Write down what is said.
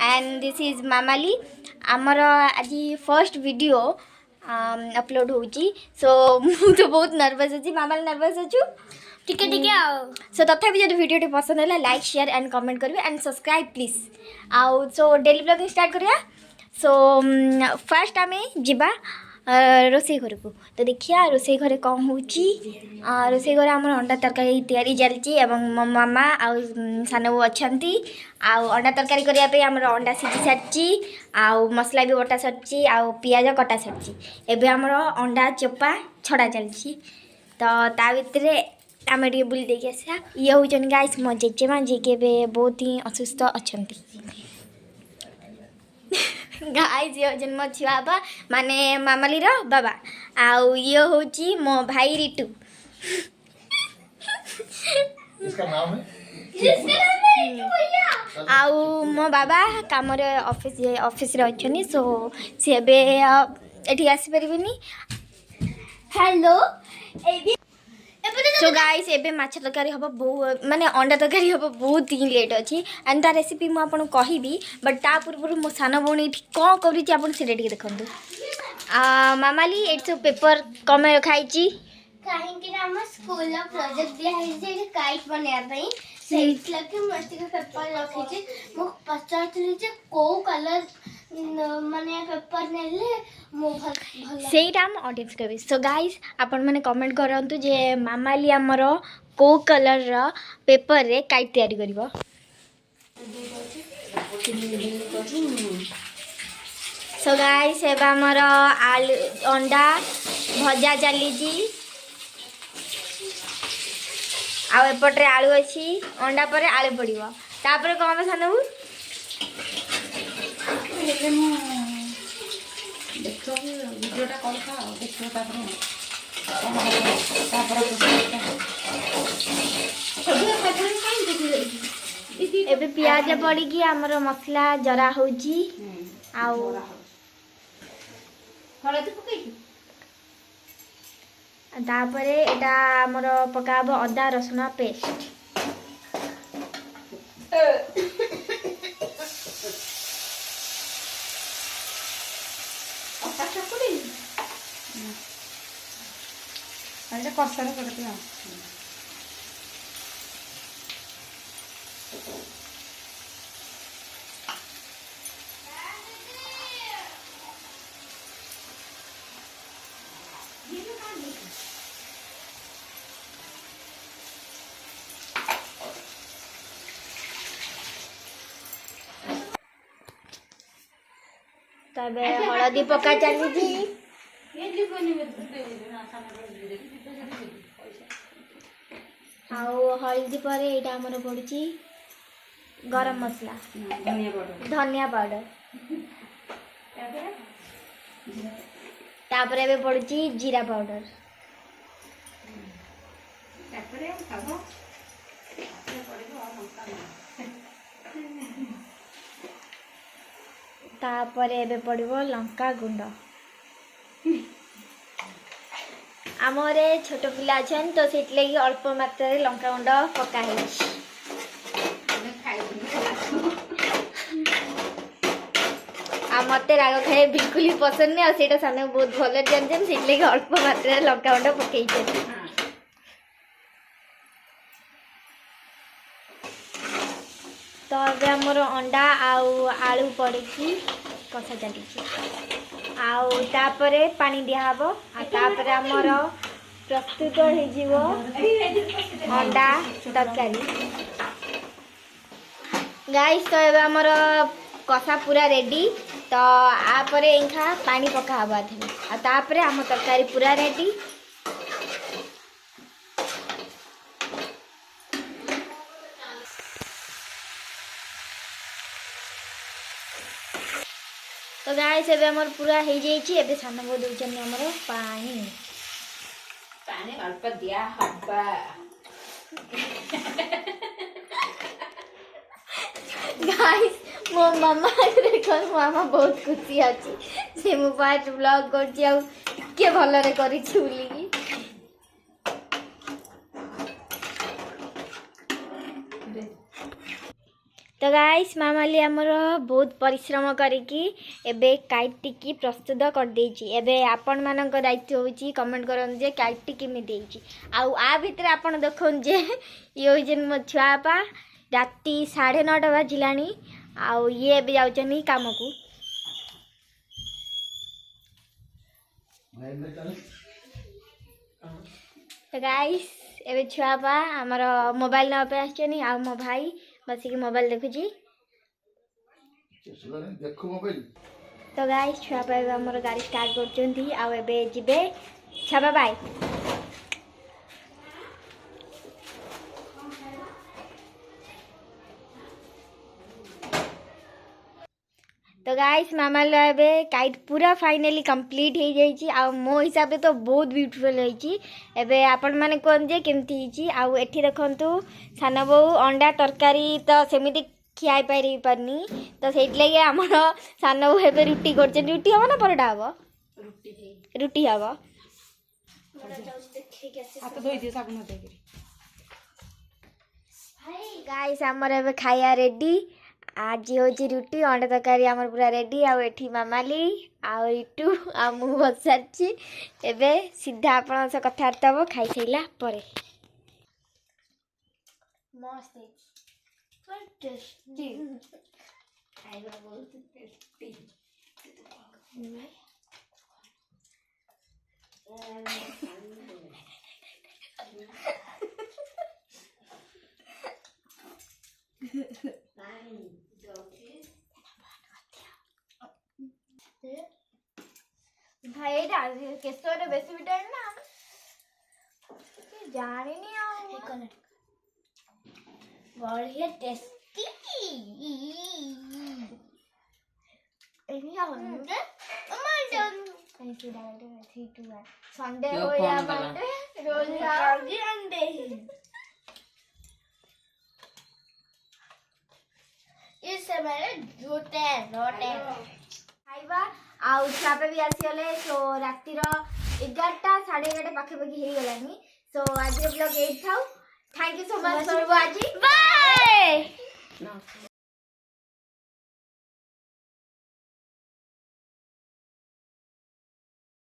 And this is मामाली आमर आज first video upload होची सो मु तो बहुत नर्वस अच्छी मामाली नर्वस अच्छु टिके सो तथापि जब वीडियो पसंद है लाइक शेयर एंड कमेंट करेंगे एंड सब्सक्राइब प्लीज आउ सो डेली ब्लॉगिंग स्टार्ट करिया सो फर्स्ट आम जीवा रोसे घर को तो देखिए रोसे घरे कौन हो रोसे घर आम अंडा तरकारी तैयारी चलती मो मामा आउ सान बो अच्छा आउ अंडा तरकारी करने आम अंडा सीझी सारी आउ मसला भी बटा सारी आउ पियाज कटा सारी एवं आमर अंडा चोपा छड़ा चलती तो ता भितर आम टे बुले देखिए आसा ये हूँ गाइस मो जेजेमा जी के बहुत ही असुस्थ अच्छा गाइस ये हूँ मो छुआ बाबा माने मामाली रो बाबा आउ ये हूँ मो भाई रिटू इसका नाम है आउ मो बाबा काम ऑफिस रे अच्छनी सो सी एठी आसी परिबेनी हेलो सो गाइस एबे माछ तरकारी हम बहुत माने अंडा तरकारी हम बहुत ही लेट अच्छी एंड ता रेसिपी मु आपन कहिबी बट ता पूर्व मो सान भौणी कौन करूची आपन सेटा टिके देखंतु मामाली एट सब पेपर कमे रखाइची कहीं हम स्कूल प्रोजेक्ट दिया है जे काइट बनाया पई सेट लगे मस्ती के पेपर रखी मु पचारथि जे को कलर माने पेपर नेले मो भल सेटा हम ऑडियंस कहबी सो गाइस आपन माने कमेंट करंतु जे मामाली हमर को कलर रा पेपर रे काइट तैयारी करबो सो गाइस एबा हमर आलू अंडा भजा चली जी आउ एपटे आलू अच्छी अंडा पर आलू पड़ो तापर कौन हम सानू एबे पियाज पड़ी कि हमर मसला जरा होजी आउ हळदी पकई तापरे एटा हमर पकाबो अदा रसुण पेस्ट अरे कष्ट करते तबे हळदी पका चली आउ हल्दी पर एटा हमर पड़ुची गरम मसला धनिया पाउडर तापर एबे पड़ुची जीरा पाउडर तापर एबे पड़िबो लंका गुंड आमरे छोट पिला छन तो सेट लगी अल्प मात्रा रे लंका गुंड पका है आ मते राग खाए बिल्कुल ही पसंद नहीं और सेटा सामने बहुत भले जानछन सेट लगी अल्प मात्रा रे लंका गुंड पकई छन तो अबे हमर अंडा आउ आलू पड़की कसा चली आउ तापरे पानी दिया हबो आ तापरे हमर प्रस्तुत हो जीवो अंडा तरकारी गाइस तो एबे हमर कसा पूरा रेडी तो आ परे इंखा पानी पका हबा थे आ तापरे हम तरकारी पूरा रेडी तो गाइस एबे हमर पूरा हो जाइए एबे सान बो दउछन हमर पानी पानी अल्प दिया हब्बा गाइस मो मामा देखो मामा बहुत खुशी अछि से मो पार्ट ब्लॉग करछि आ के भल रे करि छुली तो गाइस मामाली आमर बहुत परिश्रम करिकी एबे काइट टिकी प्रस्तुत कर देछि। एबे आपण मानक दायित्व होछि कमेंट करन जे काइट टिकी में देछि। आउ आ भितर आपण देखन जे यो जेन मो छुआपा राति 9:30 बाजिलानी आउ ये एबे जाउछनी काम को। तो गाइस एबे छुआपा हमर मोबाइल न पे आछनी आउ मो भाई बसिक मोबाइल देखुची। देखो मोबाइल तो गाइस छुआपा एबे हमर गाड़ी स्टार्ट करछंती आउ एबे जिबे छाबा बाय। तो गाइस मामा एबे काइट पूरा फाइनली कंप्लीट हो जाइए। आ मो हिसाब से तो बहुत ब्यूटीफुल होइछि। एबे आपण माने कोन जे केमती हिछि। आ एठी देखंतु साना बो अंडा तरकारी तो सेमिति खियाई पारि परनी तो सेट लगे हमर साना बो एबे रुटी करछे। रुटी हबो ना परोटा हबो? रुटी हबो। हाथ धोई दियो साबुन हटे करी। गाइस हमर एबे खाया रेडी। आज होची रुटी अंडा तरकारी आमर पूरा रेडी। आ एठी मामाली आ इटू आ मु बसारची। एबे सीधा आपण से कथार्ता हो खाई सैला परे। मस्त है पर टेस्टी खाइबा बहुत टेस्टी। भाई केसर बेसी विटामिन ना जानी नहीं आ बढ़िया टेस्टी। संडे क्यों हो या फोन करा? मंडे रोज अंडे इस समय रोटे खाइबा आउ छापे भी आसीगले। सो रातिर 11टा 11:30 पाखापाखि हो गलानी। सो आज ब्लॉग 8 थाउ। Thank you so much for watching. Bye.